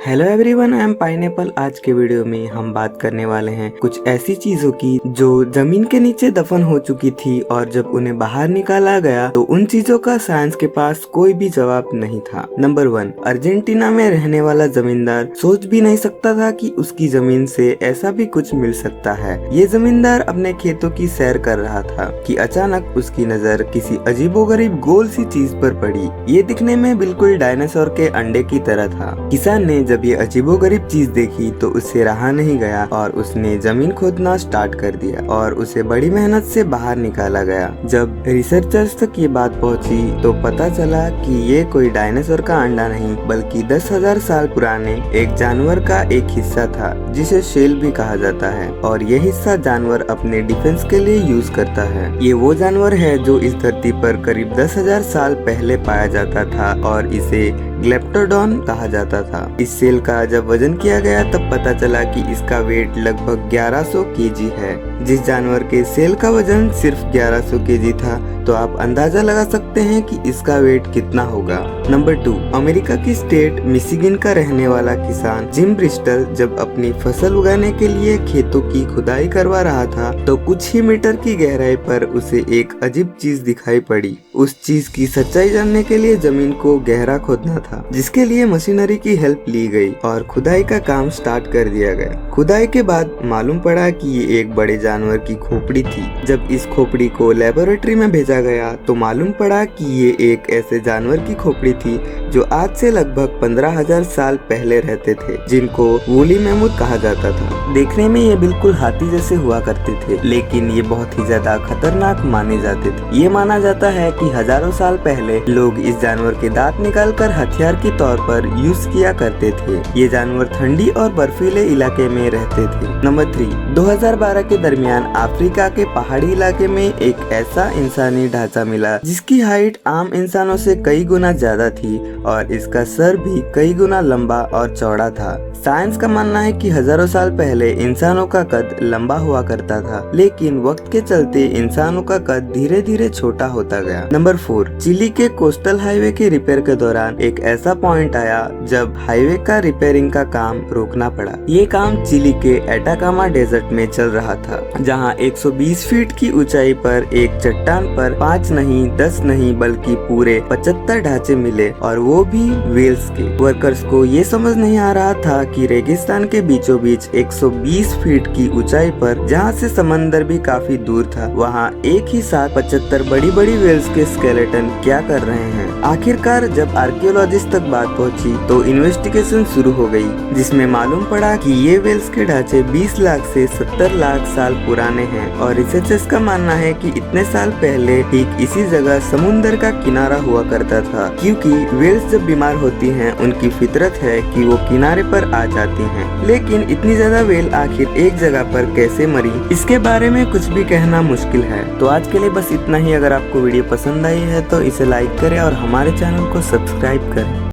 Hello everyone, I am pineapple. आज के video में हम बात करने वाले हैं कुछ ऐसी चीजों की जो जमीन के नीचे दफन हो चुकी थी और जब उन्हें बाहर निकाला गया तो उन चीजों का साइंस के पास कोई भी जवाब नहीं था। नंबर 1, अर्जेंटीना में रहने वाला जमींदार सोच भी नहीं सकता था कि उसकी जमीन से ऐसा भी कुछ मिल सकता है। ये जमींदार अपने खेतों की सैर कर रहा था कि अचानक उसकी नजर किसी अजीबोगरीब गोल सी चीज पर पड़ी। ये दिखने में बिल्कुल डायनासोर के अंडे की तरह था। किसान ने जब ये अजीबोगरीब चीज देखी तो उससे रहा नहीं गया और उसने जमीन खोदना स्टार्ट कर दिया और उसे बड़ी मेहनत से बाहर निकाला गया। जब रिसर्चर्स तक ये बात पहुंची तो पता चला कि ये कोई डायनासोर का अंडा नहीं बल्कि 10,000 साल पुराने एक जानवर का एक हिस्सा था जिसे शेल भी कहा जाता है, और ये हिस्सा जानवर अपने डिफेंस के लिए यूज करता है। ये वो जानवर है जो इस धरती पर करीब 10,000 साल पहले पाया जाता था और इसे ग्लेप्टोडॉन कहा जाता था। इस सेल का जब वजन किया गया तब पता चला कि इसका वेट लगभग 1100 केजी है। जिस जानवर के सेल का वजन सिर्फ 1100 केजी था तो आप अंदाजा लगा सकते हैं कि इसका वेट कितना होगा। नंबर 2, अमेरिका की स्टेट मिशिगन का रहने वाला किसान जिम ब्रिस्टल जब अपनी फसल उगाने के लिए खेतों की खुदाई करवा रहा था तो कुछ ही मीटर की गहराई पर उसे एक अजीब चीज दिखाई पड़ी। उस चीज की सच्चाई जानने के लिए जमीन को गहरा खोदना था, जिसके लिए मशीनरी की हेल्प ली गई और खुदाई का काम स्टार्ट कर दिया गया। खुदाई के बाद मालूम पड़ा कि ये एक बड़े जानवर की खोपड़ी थी। जब इस खोपड़ी को लेबोरेटरी में भेजा गया तो मालूम पड़ा कि ये एक ऐसे जानवर की खोपड़ी थी जो आज से लगभग 15,000 साल पहले रहते थे, जिनको वूली मैमूथ कहा जाता था। देखने में ये बिल्कुल हाथी जैसे हुआ करते थे, लेकिन ये बहुत ही ज्यादा खतरनाक माने जाते थे। ये माना जाता है कि हजारों साल पहले लोग इस जानवर के दांत निकालकर हथियार के तौर पर यूज किया करते थे। ये जानवर ठंडी और बर्फीले इलाके में रहते थे। नंबर 3, 2012 के दरमियान अफ्रीका के पहाड़ी इलाके में एक ऐसा इंसानी ढांचा मिला जिसकी हाइट आम इंसानों से कई गुना ज्यादा थी और इसका सर भी कई गुना लंबा और चौड़ा था। साइंस का मानना है कि हजारों साल पहले इंसानों का कद लंबा हुआ करता था, लेकिन वक्त के चलते इंसानों का कद धीरे धीरे छोटा होता गया। नंबर 4, चिली के कोस्टल हाईवे के रिपेयर के दौरान एक ऐसा पॉइंट आया जब हाईवे का रिपेयरिंग का काम रोकना पड़ा। ये काम चिली के एटाकामा डेजर्ट में चल रहा था, जहां 120 फीट की ऊंचाई पर एक चट्टान पर 5 नहीं 10 नहीं बल्कि पूरे 75 ढांचे मिले, और वो भी व्हेल्स के। वर्कर्स को ये समझ नहीं आ रहा था कि रेगिस्तान के बीचों बीच 120 फीट की ऊंचाई पर, जहां से समंदर भी काफी दूर था, वहां एक ही साथ 75 बड़ी बड़ी व्हेल्स के स्केलेटन क्या कर रहे हैं। आखिरकार जब आर्कियोलॉजिस्ट तक बात पहुंची तो इन्वेस्टिगेशन शुरू हो गई, जिसमें मालूम पड़ा कि ये व्हेल्स के ढांचे 20 लाख से 70 लाख साल पुराने हैं, और रिसर्चर्स का मानना है कि इतने साल पहले ठीक इसी जगह समुंदर का किनारा हुआ करता था, क्योंकि व्हेल्स जब बीमार होती हैं उनकी फितरत है कि वो किनारे पर आ जाती हैं। लेकिन इतनी ज्यादा व्हेल आखिर एक जगह पर कैसे मरी, इसके बारे में कुछ भी कहना मुश्किल है। तो आज के लिए बस इतना ही। अगर आपको वीडियो पसंद आई है तो इसे लाइक करें और हमारे चैनल को सब्सक्राइब करें।